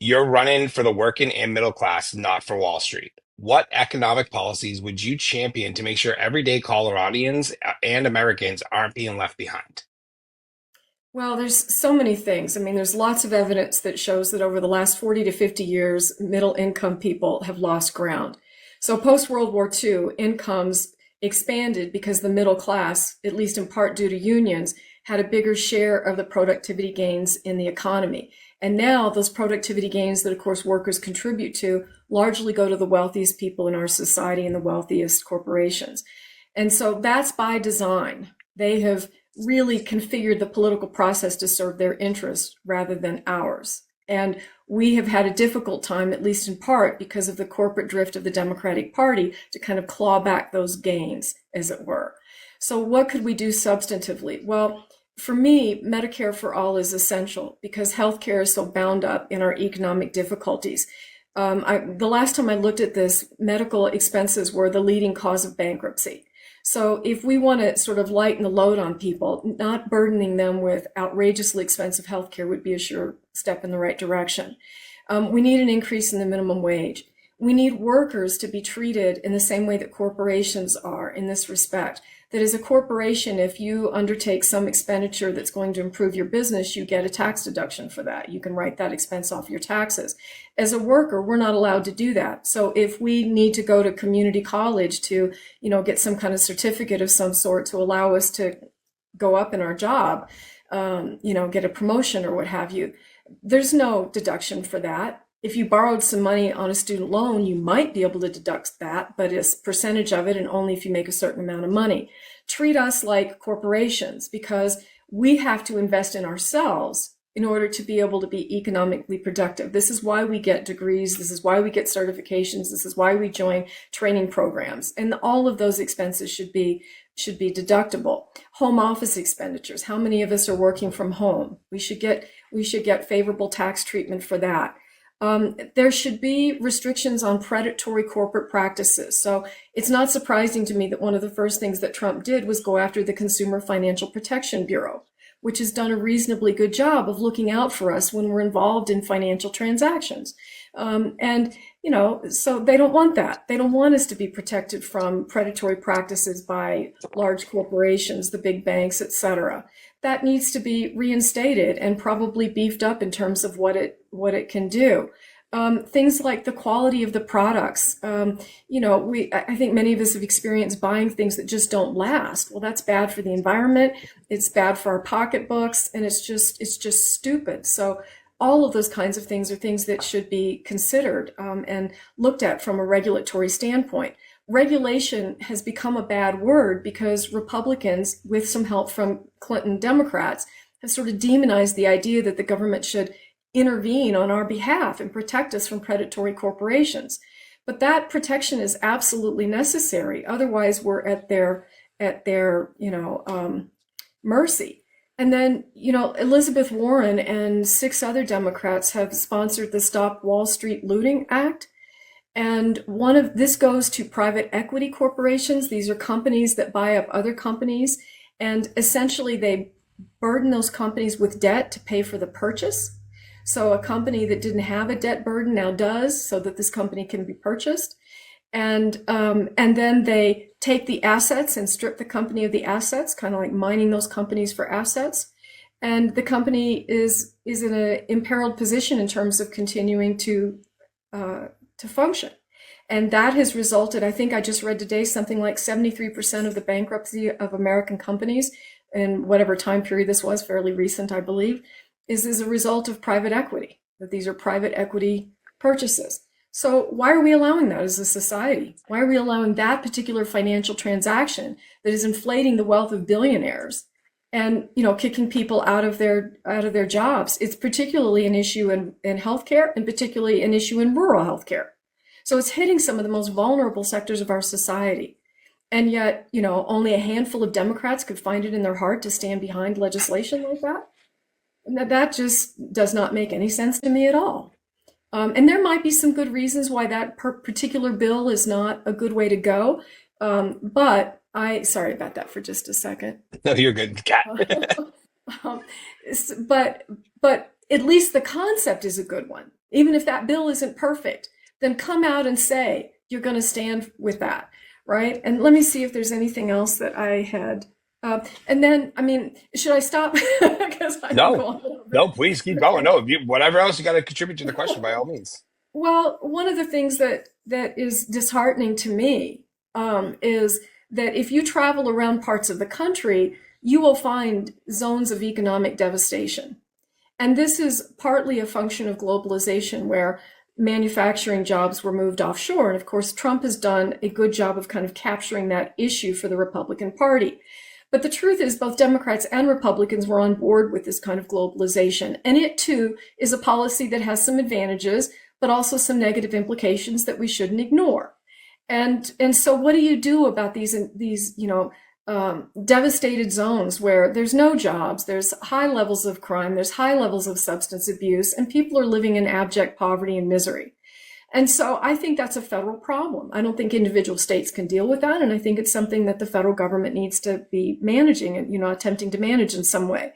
You're running for the working and middle class, not for Wall Street. What economic policies would you champion to make sure everyday Coloradians and Americans aren't being left behind? Well, there's so many things. I mean, there's lots of evidence that shows that over the last 40 to 50 years, middle income people have lost ground. So post World War II, incomes expanded because the middle class, at least in part due to unions, had a bigger share of the productivity gains in the economy. And now those productivity gains that, of course, workers contribute to largely go to the wealthiest people in our society and the wealthiest corporations. And so that's by design. They have really configured the political process to serve their interests rather than ours. And we have had a difficult time, at least in part, because of the corporate drift of the Democratic Party to kind of claw back those gains, as it were. So what could we do substantively? Well, for me, Medicare for all is essential because healthcare is so bound up in our economic difficulties. The last time I looked at this, medical expenses were the leading cause of bankruptcy. So if we want to sort of lighten the load on people, not burdening them with outrageously expensive healthcare would be a sure step in the right direction. We need an increase in the minimum wage. We need workers to be treated in the same way that corporations are in this respect. That as a corporation, if you undertake some expenditure that's going to improve your business, you get a tax deduction for that. You can write that expense off your taxes. As a worker, we're not allowed to do that. So if we need to go to community college to, get some kind of certificate of some sort to allow us to go up in our job, get a promotion or what have you, there's no deduction for that. If you borrowed some money on a student loan, you might be able to deduct that, but it's a percentage of it and only if you make a certain amount of money. Treat us like corporations because we have to invest in ourselves in order to be able to be economically productive. This is why we get degrees. This is why we get certifications. This is why we join training programs. And all of those expenses should be deductible. Home office expenditures. How many of us are working from home? We should get favorable tax treatment for that. There should be restrictions on predatory corporate practices. So it's not surprising to me that one of the first things that Trump did was go after the Consumer Financial Protection Bureau, which has done a reasonably good job of looking out for us when we're involved in financial transactions. So they don't want that. They don't want us to be protected from predatory practices by large corporations, the big banks, et cetera. That needs to be reinstated and probably beefed up in terms of what it can do. Things like the quality of the products. I think many of us have experienced buying things that just don't last. Well, that's bad for the environment. It's bad for our pocketbooks, and it's just stupid. So all of those kinds of things are things that should be considered and looked at from a regulatory standpoint. Regulation has become a bad word because Republicans, with some help from Clinton Democrats, have sort of demonized the idea that the government should intervene on our behalf and protect us from predatory corporations. But that protection is absolutely necessary. Otherwise, we're at their mercy. And then, Elizabeth Warren and 6 other Democrats have sponsored the Stop Wall Street Looting Act. And this goes to private equity corporations. These are companies that buy up other companies, and essentially they burden those companies with debt to pay for the purchase. So a company that didn't have a debt burden now does, so that this company can be purchased. And then they take the assets and strip the company of the assets, kind of like mining those companies for assets. And the company is in an imperiled position in terms of continuing to function. And that has resulted, I think I just read today, something like 73% of the bankruptcy of American companies in whatever time period this was, fairly recent, I believe, is as a result of private equity, that these are private equity purchases. So why are we allowing that as a society? Why are we allowing that particular financial transaction that is inflating the wealth of billionaires and kicking people out of their jobs? It's particularly an issue in healthcare, and particularly an issue in rural healthcare. So it's hitting some of the most vulnerable sectors of our society. And yet, only a handful of Democrats could find it in their heart to stand behind legislation like that. And that just does not make any sense to me at all. And there might be some good reasons why that particular bill is not a good way to go. Sorry about that for just a second. No, you're good, Cat. Um, but at least the concept is a good one. Even if that bill isn't perfect, then come out and say you're going to stand with that, right? And let me see if there's anything else that I had. And then, I mean, should I stop? Because I can go No, on a little no, bit. please keep going. Okay. No, whatever else you got to contribute to the question, by all means. Well, one of the things that is disheartening to me is that if you travel around parts of the country, you will find zones of economic devastation. And this is partly a function of globalization, where manufacturing jobs were moved offshore. And of course, Trump has done a good job of kind of capturing that issue for the Republican Party. But the truth is, both Democrats and Republicans were on board with this kind of globalization. And it too is a policy that has some advantages, but also some negative implications that we shouldn't ignore. And so what do you do about these devastated zones where there's no jobs, there's high levels of crime, there's high levels of substance abuse, and people are living in abject poverty and misery? And so I think that's a federal problem. I don't think individual states can deal with that. And I think it's something that the federal government needs to be managing and, attempting to manage in some way.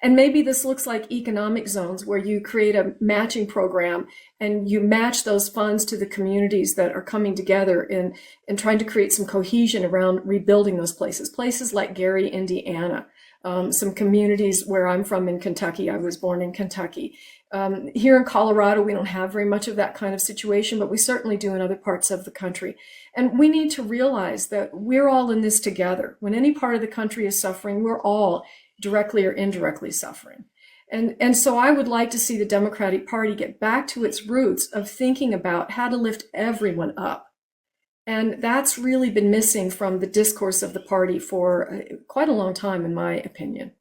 And maybe this looks like economic zones where you create a matching program and you match those funds to the communities that are coming together in trying to create some cohesion around rebuilding those places. Places like Gary, Indiana, some communities where I'm from in Kentucky. I was born in Kentucky. Here in Colorado, we don't have very much of that kind of situation, but we certainly do in other parts of the country. And we need to realize that we're all in this together. When any part of the country is suffering, we're all directly or indirectly suffering. And so I would like to see the Democratic Party get back to its roots of thinking about how to lift everyone up. And that's really been missing from the discourse of the party for quite a long time, in my opinion.